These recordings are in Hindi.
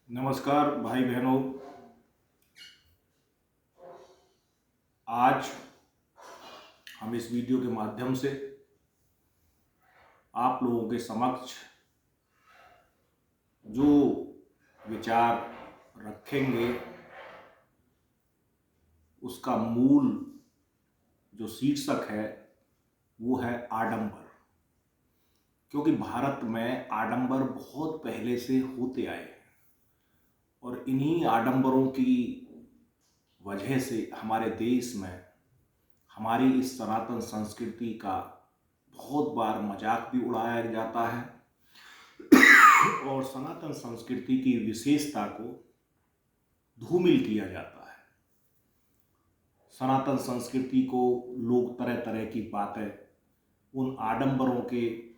नमस्कार भाई बहनों। आज हम इस वीडियो के माध्यम से आप लोगों के समक्ष जो विचार रखेंगे उसका मूल जो शीर्षक है वो है आडंबर। क्योंकि भारत में आडंबर बहुत पहले से होते आए हैं और इन्हीं आडंबरों की वजह से हमारे देश में हमारी इस सनातन संस्कृति का बहुत बार मजाक भी उड़ाया जाता है और सनातन संस्कृति की विशेषता को धूमिल किया जाता है। सनातन संस्कृति को लोग तरह तरह की बातें उन आडंबरों के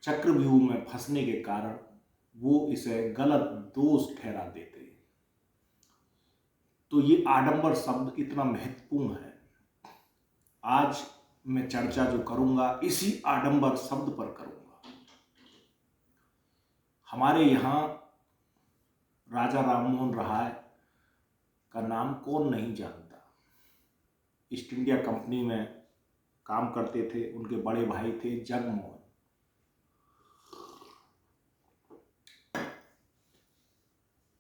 चक्रव्यूह में फंसने के कारण वो इसे गलत दोष ठहरा देते हैं। तो ये आडंबर शब्द इतना महत्वपूर्ण है। आज मैं चर्चा जो करूंगा इसी आडंबर शब्द पर करूंगा। हमारे यहाँ राजा राममोहन राय का नाम कौन नहीं जानता। ईस्ट इंडिया कंपनी में काम करते थे, उनके बड़े भाई थे जगमोहन।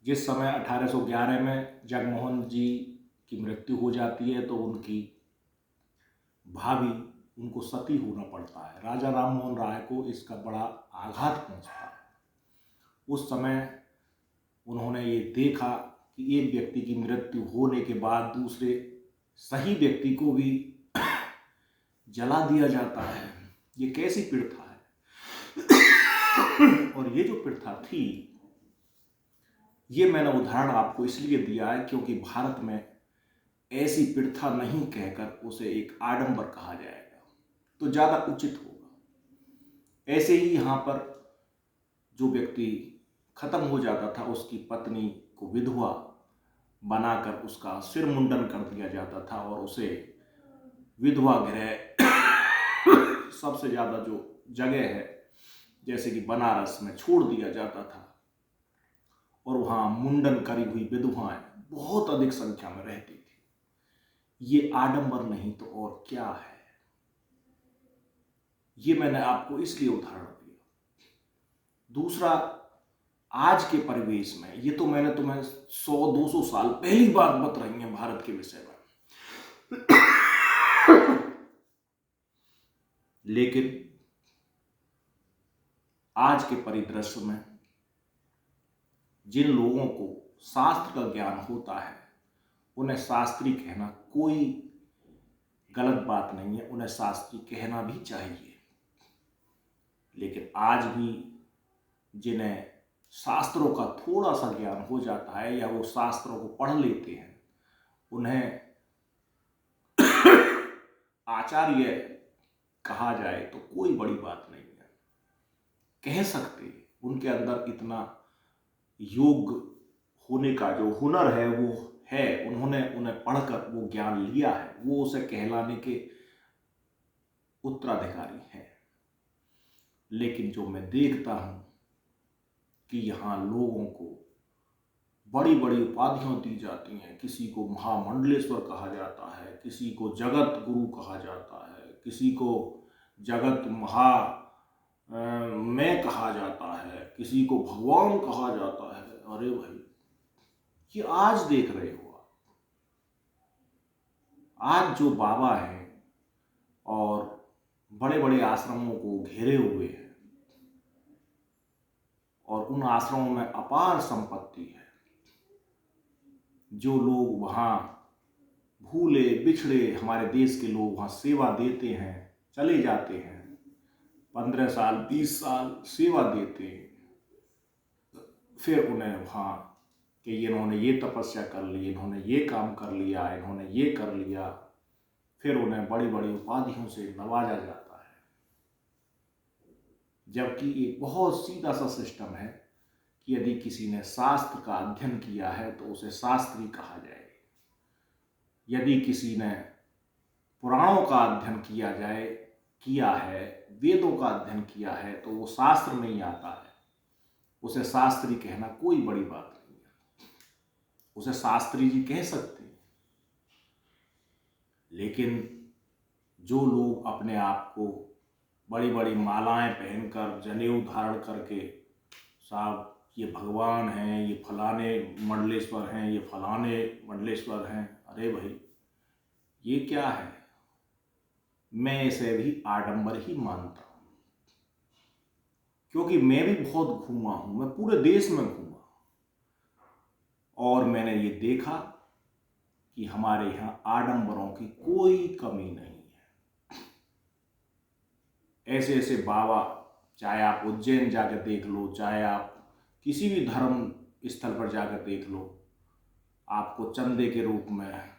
जिस समय 1811 में जगमोहन जी की मृत्यु हो जाती है तो उनकी भाभी उनको सती होना पड़ता है। राजा राममोहन राय को इसका बड़ा आघात पहुंचता है। उस समय उन्होंने ये देखा कि एक व्यक्ति की मृत्यु होने के बाद दूसरे सही व्यक्ति को भी जला दिया जाता है। ये कैसी प्रथा है। और ये जो प्रथा थी, ये मैंने उदाहरण आपको इसलिए दिया है क्योंकि भारत में ऐसी प्रथा नहीं कहकर उसे एक आडंबर कहा जाएगा तो ज़्यादा उचित होगा। ऐसे ही यहाँ पर जो व्यक्ति खत्म हो जाता था उसकी पत्नी को विधवा बनाकर उसका सिर मुंडन कर दिया जाता था और उसे विधवा गृह सबसे ज़्यादा जो जगह है जैसे कि बनारस में छोड़ दिया जाता था और वहाँ मुंडन करी हुई विधवाएं बहुत अधिक संख्या में रहती थी। ये आडंबर नहीं तो और क्या है। ये मैंने आपको इसलिए उदाहरण दिया। दूसरा, आज के परिवेश में ये तो मैंने तुम्हें 100-200 साल पहली बात बता रही है भारत के विषय में। लेकिन आज के परिदृश्य में जिन लोगों को शास्त्र का ज्ञान होता है उन्हें शास्त्री कहना कोई गलत बात नहीं है, उन्हें शास्त्री कहना भी चाहिए। लेकिन आज भी जिन्हें शास्त्रों का थोड़ा सा ज्ञान हो जाता है या वो शास्त्रों को पढ़ लेते हैं उन्हें आचार्य कहा जाए तो कोई बड़ी बात नहीं है। कह सकते उनके अंदर इतना योग होने का जो हुनर है वो है, उन्होंने उन्हें पढ़कर वो ज्ञान लिया है, वो उसे कहलाने के उत्तराधिकारी हैं। लेकिन जो मैं देखता हूं कि यहाँ लोगों को बड़ी बड़ी उपाधियां दी जाती हैं। किसी को महामंडलेश्वर कहा जाता है, किसी को जगत गुरु कहा जाता है, किसी को जगत में कहा जाता है, किसी को भगवान कहा जाता है। अरे भाई, ये आज देख रहे हो आप। आज जो बाबा हैं और बड़े बड़े आश्रमों को घेरे हुए हैं और उन आश्रमों में अपार संपत्ति है, जो लोग वहाँ भूले बिछड़े हमारे देश के लोग वहाँ सेवा देते हैं, चले जाते हैं, 15 साल 20 साल सेवा देते हैं, फिर उन्हें वहाँ कि इन्होंने ये तपस्या कर ली, इन्होंने ये काम कर लिया, इन्होंने ये कर लिया, फिर उन्हें बड़ी बड़ी उपाधियों से नवाजा जाता है। जबकि एक बहुत सीधा सा सिस्टम है कि यदि किसी ने शास्त्र का अध्ययन किया है तो उसे शास्त्री कहा जाए। यदि किसी ने पुराणों का अध्ययन किया है, वेदों का अध्ययन किया है तो वो शास्त्र नहीं आता है, उसे शास्त्री कहना कोई बड़ी बात नहीं है, उसे शास्त्री जी कह सकते हैं। लेकिन जो लोग अपने आप को बड़ी बड़ी मालाएं पहनकर, जनेऊ धारण करके, साहब ये भगवान हैं, ये फलाने मंडलेश्वर हैं, ये फलाने मंडलेश्वर हैं, अरे भाई ये क्या है? मैं इसे भी आडंबर ही मानता हूं, क्योंकि मैं भी बहुत घूमा हूं, मैं पूरे देश में घूमा और मैंने ये देखा कि हमारे यहां आडंबरों की कोई कमी नहीं है। ऐसे ऐसे बाबा, चाहे आप उज्जैन जाकर देख लो, चाहे आप किसी भी धर्म स्थल पर जाकर देख लो, आपको चंदे के रूप में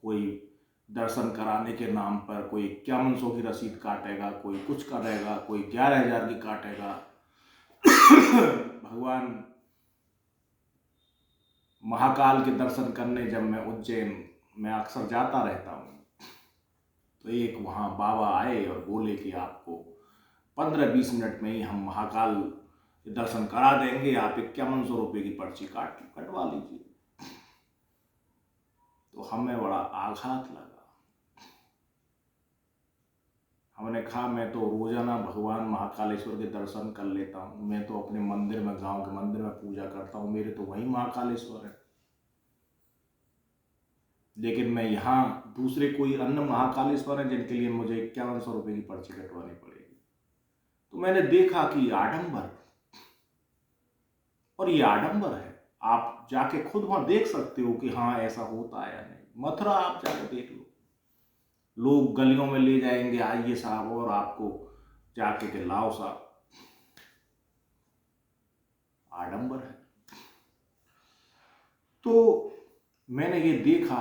कोई दर्शन कराने के नाम पर कोई 5100 की रसीद काटेगा, कोई कुछ करेगा, कोई 11,000 की काटेगा। भगवान महाकाल के दर्शन करने जब मैं उज्जैन में अक्सर जाता रहता हूँ, तो एक वहाँ बाबा आए और बोले कि आपको 15-20 मिनट में ही हम महाकाल के दर्शन करा देंगे, आप 5100 रुपये की पर्ची कटवा लीजिए। तो हमें बड़ा आघात लगा। हमने कहा मैं तो रोजाना भगवान महाकालेश्वर के दर्शन कर लेता हूँ, मैं तो अपने मंदिर में, गांव के मंदिर में पूजा करता हूँ, मेरे तो वही महाकालेश्वर है, लेकिन मैं यहाँ दूसरे कोई अन्य महाकालेश्वर है जिनके लिए मुझे 5100 रुपये की पर्ची कटवानी पड़ेगी। तो मैंने देखा कि आडंबर, और ये आडंबर है। आप जाके खुद वहां देख सकते हो कि हाँ ऐसा होता है या नहीं। मथुरा आप जाके देख लो, लोग गलियों में ले जाएंगे, आइए साहब और आपको जाके के लाओ साहब, आडंबर है। तो मैंने ये देखा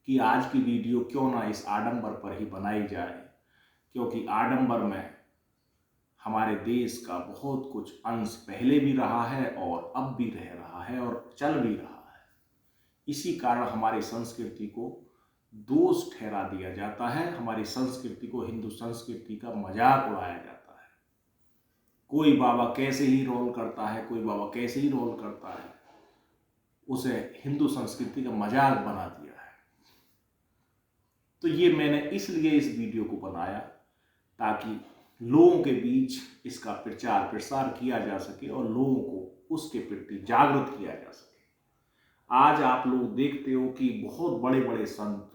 कि आज की वीडियो क्यों ना इस आडंबर पर ही बनाई जाए, क्योंकि आडंबर में हमारे देश का बहुत कुछ अंश पहले भी रहा है और अब भी रह रहा है और चल भी रहा है। इसी कारण हमारी संस्कृति को दोष ठहरा दिया जाता है, हमारी संस्कृति को, हिंदू संस्कृति का मजाक उड़ाया जाता है। कोई बाबा कैसे ही रोल करता है, कोई बाबा कैसे ही रोल करता है, उसे हिंदू संस्कृति का मजाक बना दिया है। तो ये मैंने इसलिए इस वीडियो को बनाया ताकि लोगों के बीच इसका प्रचार प्रसार किया जा सके और लोगों को उसके प्रति जागरूक किया जा सके। आज आप लोग देखते हो कि बहुत बड़े बड़े संत,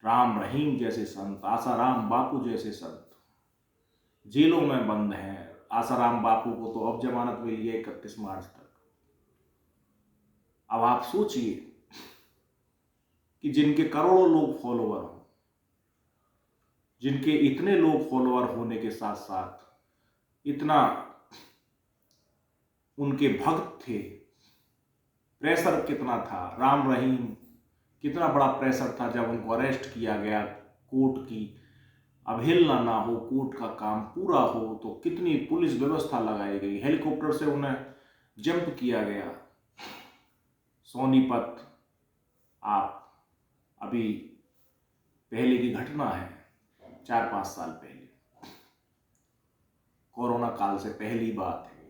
राम रहीम जैसे संत, आसाराम बापू जैसे संत जेलों में बंद हैं। आसाराम बापू को तो अब जमानत मिली है 31 मार्च तक। अब आप सोचिए कि जिनके करोड़ों लोग फॉलोवर हों, जिनके इतने लोग फॉलोवर होने के साथ साथ इतना उनके भक्त थे, प्रेशर कितना था, राम रहीम कितना बड़ा प्रेशर था जब उनको अरेस्ट किया गया, कोर्ट की अवहेलना ना हो, कोर्ट का काम पूरा हो, तो कितनी पुलिस व्यवस्था लगाई गई, हेलीकॉप्टर से उन्हें जंप किया गया। सोनीपत आप अभी पहले की घटना है, 4-5 साल पहले, कोरोना काल से पहली बात है,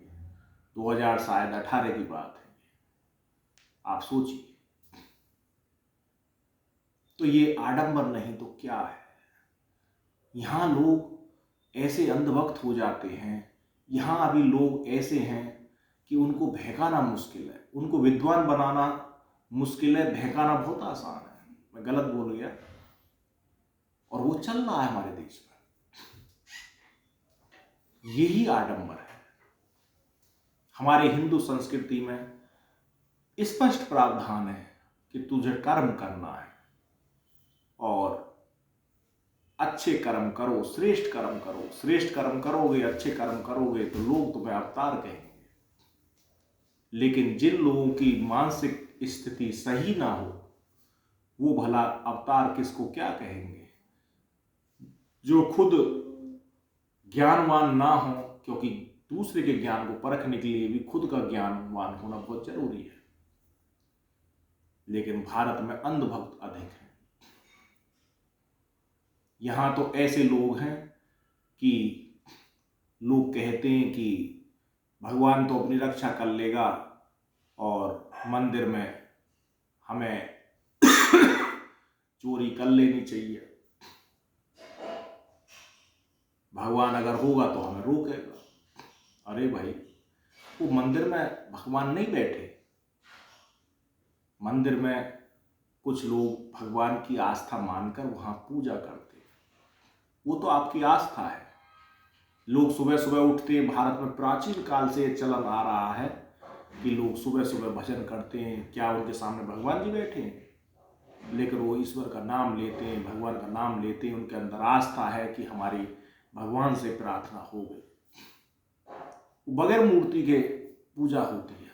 2018 की बात है। आप सोचिए, तो ये आडंबर नहीं तो क्या है? यहां लोग ऐसे अंधभक्त हो जाते हैं, यहां अभी लोग ऐसे हैं कि उनको बहकाना मुश्किल है, उनको विद्वान बनाना मुश्किल है, बहकाना बहुत आसान है। मैं गलत बोल गया, और वो चल रहा है हमारे देश में। यही आडंबर है। हमारे हिंदू संस्कृति में स्पष्ट प्रावधान है कि तुझे कर्म करना है और अच्छे कर्म करो, श्रेष्ठ कर्म करो। श्रेष्ठ कर्म करोगे, अच्छे कर्म करोगे तो लोग तुम्हें अवतार कहेंगे। लेकिन जिन लोगों की मानसिक स्थिति सही ना हो, वो भला अवतार किसको क्या कहेंगे? जो खुद ज्ञानवान ना हो, क्योंकि दूसरे के ज्ञान को परखने के लिए भी खुद का ज्ञानवान होना बहुत जरूरी है। लेकिन भारत में अंधभक्त अधिक हैं। यहां तो ऐसे लोग हैं कि लोग कहते हैं कि भगवान तो अपनी रक्षा कर लेगा और मंदिर में हमें चोरी कर लेनी चाहिए, भगवान अगर होगा तो हमें रोकेगा। अरे भाई, वो मंदिर में भगवान नहीं बैठे। मंदिर में कुछ लोग भगवान की आस्था मानकर वहां पूजा करते, वो तो आपकी आस्था है। लोग सुबह सुबह उठते, भारत में प्राचीन काल से चलन आ रहा है कि लोग सुबह सुबह भजन करते हैं। क्या उनके सामने भगवान जी बैठे हैं? लेकिन वो ईश्वर का नाम लेते हैं, भगवान का नाम लेते हैं। उनके अंदर आस्था है कि हमारी भगवान से प्रार्थना हो गई। बगैर मूर्ति के पूजा होती है।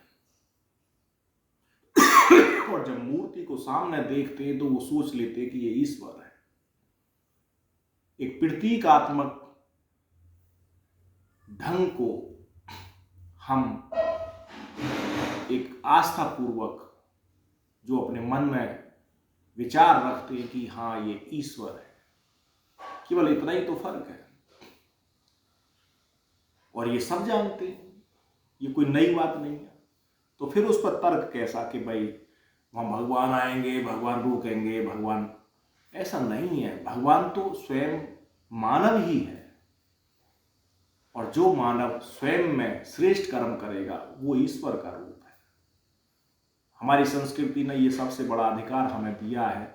और जब मूर्ति को सामने देखते हैं तो वो सोच लेते हैं कि ये ईश्वर है। एक प्रतीकात्मक ढंग को हम एक आस्था पूर्वक जो अपने मन में विचार रखते हैं कि हाँ ये ईश्वर है, केवल इतना ही तो फर्क है। और ये सब जानते हैं, ये कोई नई बात नहीं है। तो फिर उस पर तर्क कैसा कि भाई वहां भगवान आएंगे, भगवान रोकेंगे, भगवान, ऐसा नहीं है। भगवान तो स्वयं मानव ही है, और जो मानव स्वयं में श्रेष्ठ कर्म करेगा वो ईश्वर का रूप है। हमारी संस्कृति ने ये सबसे बड़ा अधिकार हमें दिया है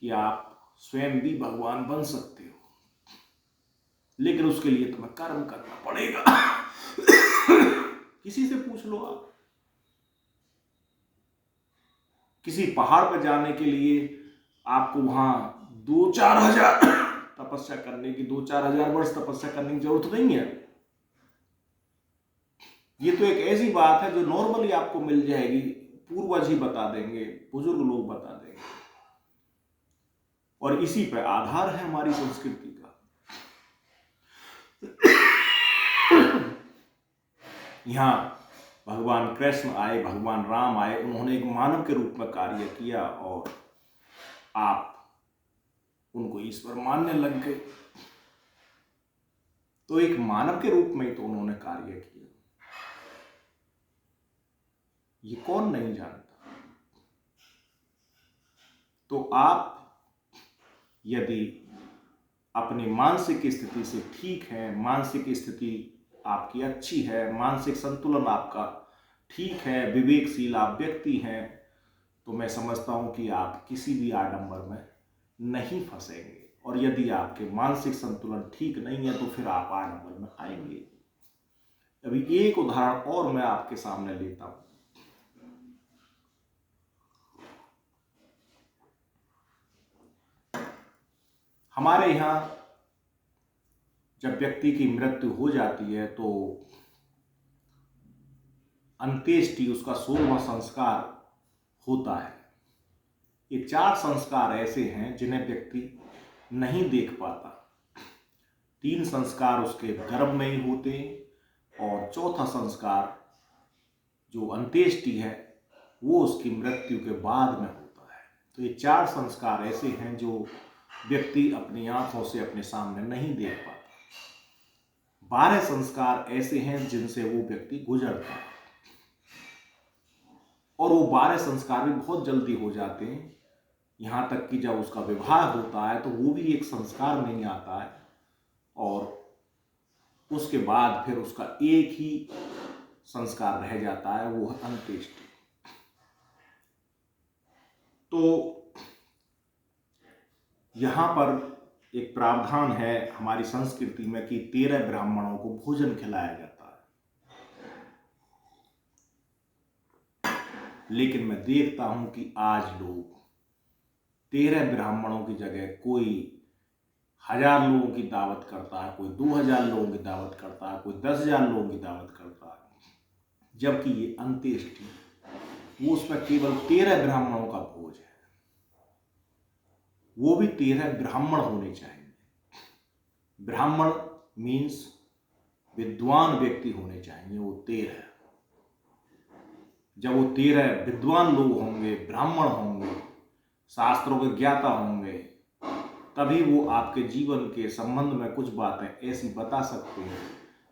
कि आप स्वयं भी भगवान बन सकते हो, लेकिन उसके लिए तुम्हें कर्म करना पड़ेगा। किसी से पूछ लो आप, किसी पहाड़ पर जाने के लिए आपको वहां 2-4 हजार तपस्या करने की, 2-4 हजार वर्ष तपस्या करने की जरूरत नहीं है। ये तो एक ऐसी बात है जो नॉर्मली आपको मिल जाएगी, पूर्वज ही बता देंगे, बुजुर्ग लोग बता देंगे। और इसी पर आधार है हमारी संस्कृति का। यहां भगवान कृष्ण आए, भगवान राम आए, उन्होंने एक मानव के रूप में कार्य किया और आप उनको ईश्वर मानने लग गए। तो एक मानव के रूप में ही तो उन्होंने कार्य किया, ये कौन नहीं जानता। तो आप यदि अपनी मानसिक स्थिति से ठीक है, मानसिक स्थिति आपकी अच्छी है, मानसिक संतुलन आपका ठीक है, विवेकशील आप व्यक्ति हैं, तो मैं समझता हूं कि आप किसी भी आडंबर में नहीं फंसेंगे। और यदि आपके मानसिक संतुलन ठीक नहीं है तो फिर आप आडंबर में आएंगे। अभी एक उदाहरण और मैं आपके सामने लेता हूं। हमारे यहां जब व्यक्ति की मृत्यु हो जाती है तो अंत्येष्टि, उसका 16वां संस्कार होता है। ये 4 संस्कार ऐसे हैं जिन्हें व्यक्ति नहीं देख पाता। 3 संस्कार उसके गर्भ में ही होते हैं और चौथा संस्कार जो अंत्येष्टि है वो उसकी मृत्यु के बाद में होता है। तो ये 4 संस्कार ऐसे हैं जो व्यक्ति अपनी आंखों से अपने सामने नहीं देख पाता। 12 संस्कार ऐसे हैं जिनसे वो व्यक्ति गुजरता है, और वो 12 संस्कार भी बहुत जल्दी हो जाते हैं। यहां तक कि जब उसका विवाह होता है तो वो भी एक संस्कार में ही आता है, और उसके बाद फिर उसका एक ही संस्कार रह जाता है, वो है अंत्येष्टि। तो यहां पर एक प्रावधान है हमारी संस्कृति में कि 13 ब्राह्मणों को भोजन खिलाया जाता है। लेकिन मैं देखता हूं कि आज लोग 13 ब्राह्मणों की जगह कोई 1000 लोगों की दावत करता है, कोई 2000 लोगों की दावत करता है, कोई 10,000 लोगों की दावत करता है, जबकि ये अंत्येष्टि वो उसमें केवल 13 ब्राह्मणों का भोज है। वो भी 13 ब्राह्मण होने चाहिए। ब्राह्मण मीन्स विद्वान व्यक्ति होने चाहिए, वो 13। जब वो 13 विद्वान लोग होंगे, ब्राह्मण होंगे, शास्त्रों के ज्ञाता होंगे, तभी वो आपके जीवन के संबंध में कुछ बातें ऐसी बता सकते हैं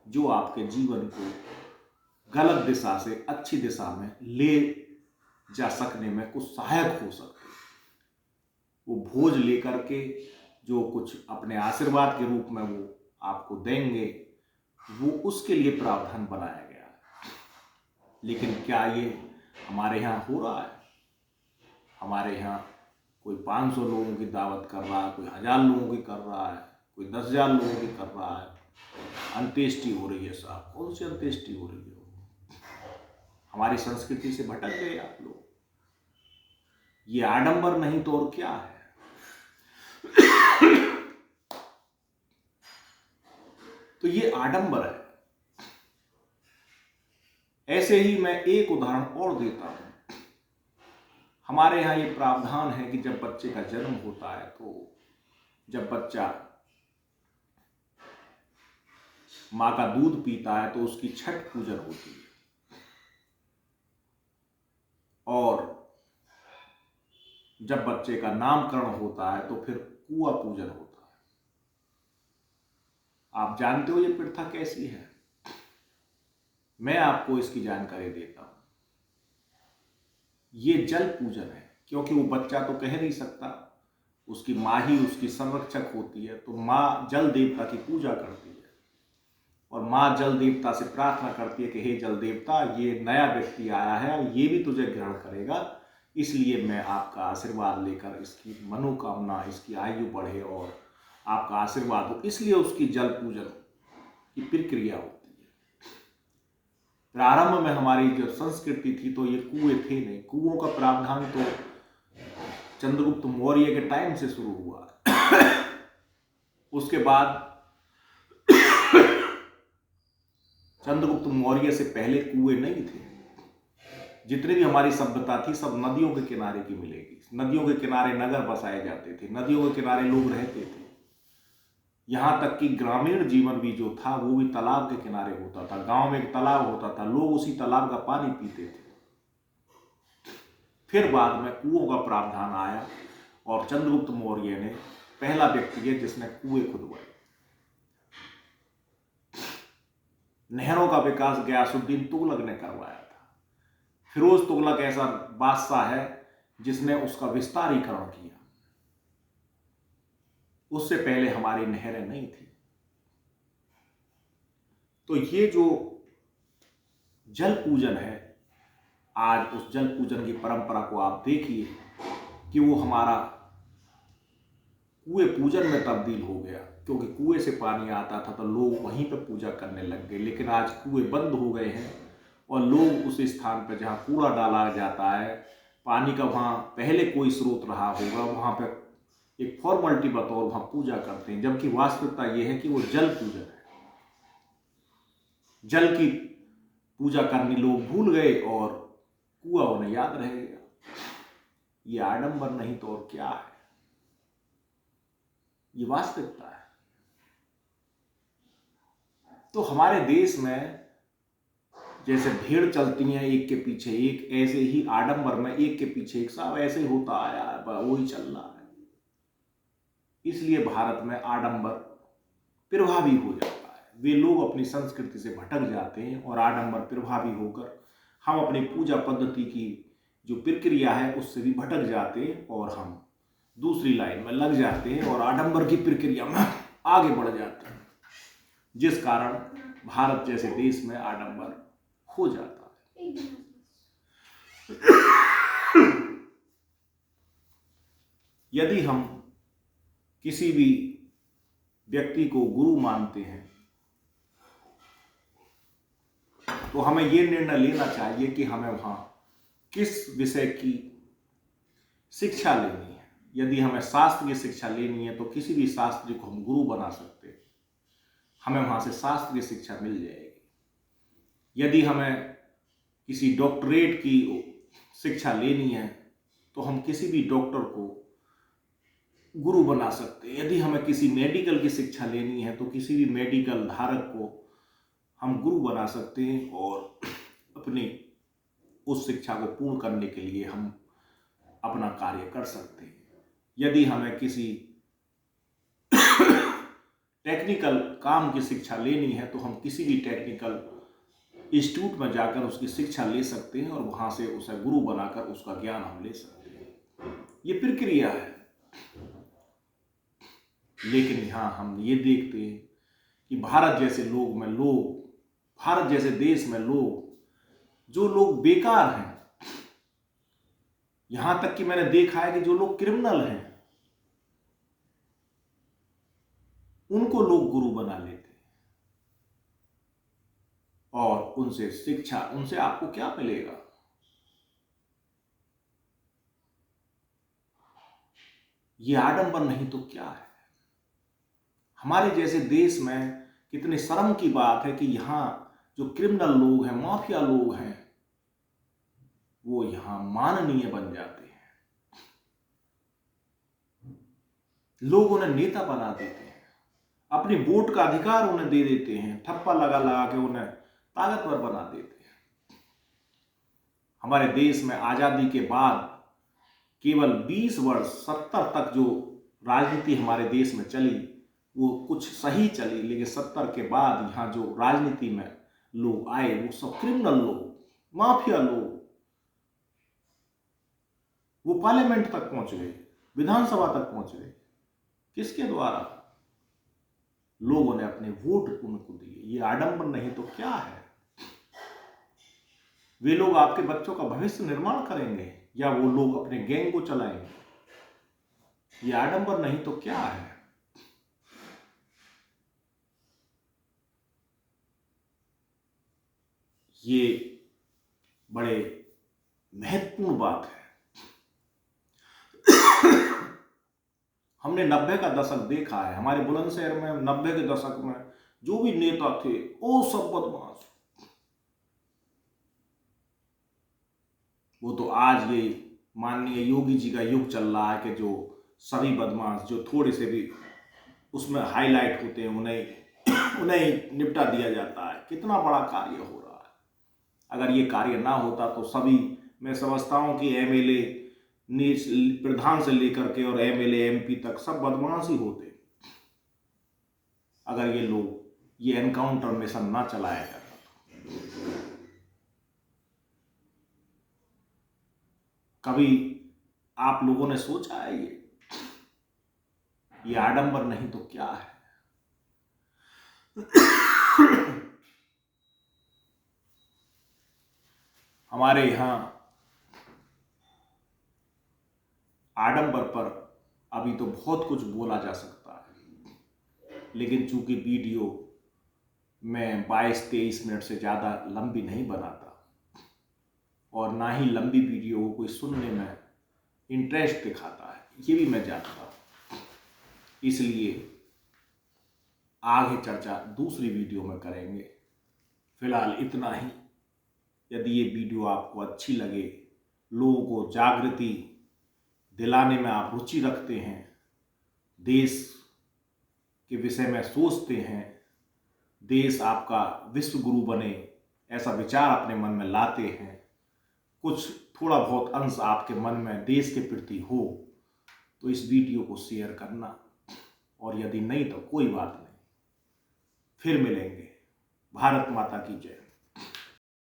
जो आपके जीवन को गलत दिशा से अच्छी दिशा में ले जा सकने में कुछ सहायक हो सकते हैं। वो भोज लेकर के जो कुछ अपने आशीर्वाद के रूप में वो आपको देंगे, वो उसके लिए प्रावधान बनाया गया है। लेकिन क्या ये हमारे यहाँ हो रहा है? हमारे यहाँ कोई 500 लोगों की दावत कर रहा है, कोई 1000 लोगों की कर रहा है, कोई 10,000 लोगों की कर रहा है। अंत्येष्टि हो रही है साहब, कौन सी अंत्येष्टि हो रही है? हमारी संस्कृति से भटक गए आप लोग। ये आडंबर नहीं तो और क्या है? तो ये आडंबर है। ऐसे ही मैं एक उदाहरण और देता हूं। हमारे यहाँ ये प्रावधान है कि जब बच्चे का जन्म होता है तो जब बच्चा माँ का दूध पीता है तो उसकी छठ पूजन होती है, और जब बच्चे का नामकरण होता है तो फिर कुआं पूजन होता है। आप जानते हो ये प्रथा कैसी है? मैं आपको इसकी जानकारी देता हूं। ये जल पूजन है, क्योंकि वो बच्चा तो कह नहीं सकता, उसकी माँ ही उसकी संरक्षक होती है। तो माँ जल देवता की पूजा करती है और माँ जल देवता से प्रार्थना करती है कि हे जल देवता, ये नया व्यक्ति आया है, ये भी तुझे ग्रहण करेगा, इसलिए मैं आपका आशीर्वाद लेकर इसकी मनोकामना, इसकी आयु बढ़े और आपका आशीर्वाद हो, इसलिए उसकी जल पूजन की प्रक्रिया होती है। प्रारंभ में हमारी जो संस्कृति थी तो ये कुएं थे नहीं। कुओं का प्रावधान तो चंद्रगुप्त मौर्य के टाइम से शुरू हुआ। उसके बाद चंद्रगुप्त मौर्य से पहले कुएं नहीं थे। जितनी भी हमारी सभ्यता थी सब नदियों के किनारे की मिलेगी। नदियों के किनारे नगर बसाए जाते थे, नदियों के किनारे लोग रहते थे। यहाँ तक कि ग्रामीण जीवन भी जो था वो भी तालाब के किनारे होता था। गांव में एक तालाब होता था, लोग उसी तालाब का पानी पीते थे। फिर बाद में कुओं का प्रावधान आया और चंद्रगुप्त मौर्य ने पहला व्यक्ति है जिसने कुएं खुदवाए। नहरों का विकास गयासुद्दीन तुगलक ने करवाया था। फिरोज तुगलक ऐसा बादशाह है जिसने उसका विस्तारीकरण किया। उससे पहले हमारी नहरें नहीं थी। तो ये जो जल पूजन है, आज उस जल पूजन की परंपरा को आप देखिए कि वो हमारा कुएं पूजन में तब्दील हो गया, क्योंकि कुएं से पानी आता था तो लोग वहीं पर पूजा करने लग गए। लेकिन आज कुएं बंद हो गए हैं और लोग उस स्थान पर जहाँ कूड़ा डाला जाता है, पानी का वहाँ पहले कोई स्रोत रहा होगा, वहाँ पर एक फॉर्मेलिटी बतौर वहाँ पूजा करते हैं, जबकि वास्तविकता यह है कि वो जल पूजन है। जल की पूजा करनी लोग भूल गए और कुआं उन्हें याद रह गया। ये आडंबर नहीं तो और क्या है? ये वास्तविकता है। तो हमारे देश में जैसे भीड़ चलती है एक के पीछे एक, ऐसे ही आडंबर में एक के पीछे एक सब ऐसे ही होता आया है, वही चल रहा है। इसलिए भारत में आडंबर प्रभावी हो जाता है। वे लोग अपनी संस्कृति से भटक जाते हैं और आडंबर प्रभावी होकर हम अपनी पूजा पद्धति की जो प्रक्रिया है उससे भी भटक जाते हैं और हम दूसरी लाइन में लग जाते हैं और आडंबर की प्रक्रिया में आगे बढ़ जाते हैं, जिस कारण भारत जैसे देश में आडंबर हो जाता है। यदि हम किसी भी व्यक्ति को गुरु मानते हैं तो हमें यह निर्णय लेना चाहिए कि हमें वहां किस विषय की शिक्षा लेनी है। यदि हमें शास्त्र की शिक्षा लेनी है तो किसी भी शास्त्री को हम गुरु बना सकते हैं, हमें वहां से शास्त्र की शिक्षा मिल जाएगी। यदि हमें किसी डॉक्टरेट की शिक्षा लेनी है तो हम किसी भी डॉक्टर को गुरु बना सकते हैं। यदि हमें किसी मेडिकल की शिक्षा लेनी है तो किसी भी मेडिकल धारक को हम गुरु बना सकते हैं और अपनी उस शिक्षा को पूर्ण करने के लिए हम अपना कार्य कर सकते हैं। यदि हमें किसी टेक्निकल काम की शिक्षा लेनी है तो हम किसी भी टेक्निकल इंस्टीट्यूट में जाकर उसकी शिक्षा ले सकते हैं और वहाँ से उसे गुरु बनाकर उसका ज्ञान हम ले सकते हैं। ये प्रक्रिया है। लेकिन यहाँ हम ये देखते हैं कि भारत जैसे भारत जैसे देश में जो लोग बेकार हैं, यहां तक कि मैंने देखा है कि जो लोग क्रिमिनल हैं उनको लोग गुरु बना लेते हैं और उनसे शिक्षा, उनसे आपको क्या मिलेगा? ये आडंबर नहीं तो क्या है? हमारे जैसे देश में कितने शर्म की बात है कि यहां जो क्रिमिनल लोग हैं, माफिया लोग हैं, वो यहां माननीय बन जाते हैं। लोग उन्हें नेता बना देते हैं, अपनी वोट का अधिकार उन्हें दे देते हैं, ठप्पा लगा लगा के उन्हें ताकतवर बना देते हैं। हमारे देश में आजादी के बाद केवल 20 वर्ष 70 तक जो राजनीति हमारे देश में चली वो कुछ सही चली, लेकिन 70 के बाद यहाँ जो राजनीति में लोग आए वो सब क्रिमिनल लोग, माफिया लोग। वो पार्लियामेंट तक पहुंच गए, विधानसभा तक पहुंच गए। किसके द्वारा? लोगों ने अपने वोट उनको दिए। ये आडंबर नहीं तो क्या है? वे लोग आपके बच्चों का भविष्य निर्माण करेंगे या वो लोग अपने गैंग को चलाएंगे? ये आडंबर नहीं तो क्या है? ये बड़े महत्वपूर्ण बात है। हमने 90 का दशक देखा है। हमारे बुलंदशहर में 90 के दशक में जो भी नेता थे वो सब बदमाश। वो तो आज ये माननीय योगी जी का युग चल रहा है कि जो सभी बदमाश जो थोड़े से भी उसमें हाईलाइट होते हैं उन्हें निपटा दिया जाता है। कितना बड़ा कार्य हो रहा है। अगर ये कार्य ना होता तो सभी, मैं समझता हूं कि एमएलए प्रधान से लेकर के और एमएलए एमपी तक सब बदमाश ही होते अगर ये लोग ये एनकाउंटर मिशन ना चलाया जाता। कभी आप लोगों ने सोचा है ये आडंबर नहीं तो क्या है? हमारे यहां आडंबर पर अभी तो बहुत कुछ बोला जा सकता है, लेकिन चूंकि वीडियो मैं 22-23 मिनट से ज़्यादा लंबी नहीं बनाता और ना ही लंबी वीडियो को कोई सुनने में इंटरेस्ट दिखाता है, ये भी मैं जानता हूँ। इसलिए आगे चर्चा दूसरी वीडियो में करेंगे। फिलहाल इतना ही। यदि ये वीडियो आपको अच्छी लगे, लोगों को जागृति दिलाने में आप रुचि रखते हैं, देश के विषय में सोचते हैं, देश आपका विश्व गुरु बने ऐसा विचार अपने मन में लाते हैं, कुछ थोड़ा बहुत अंश आपके मन में देश के प्रति हो तो इस वीडियो को शेयर करना, और यदि नहीं तो कोई बात नहीं, फिर मिलेंगे। भारत माता की जय।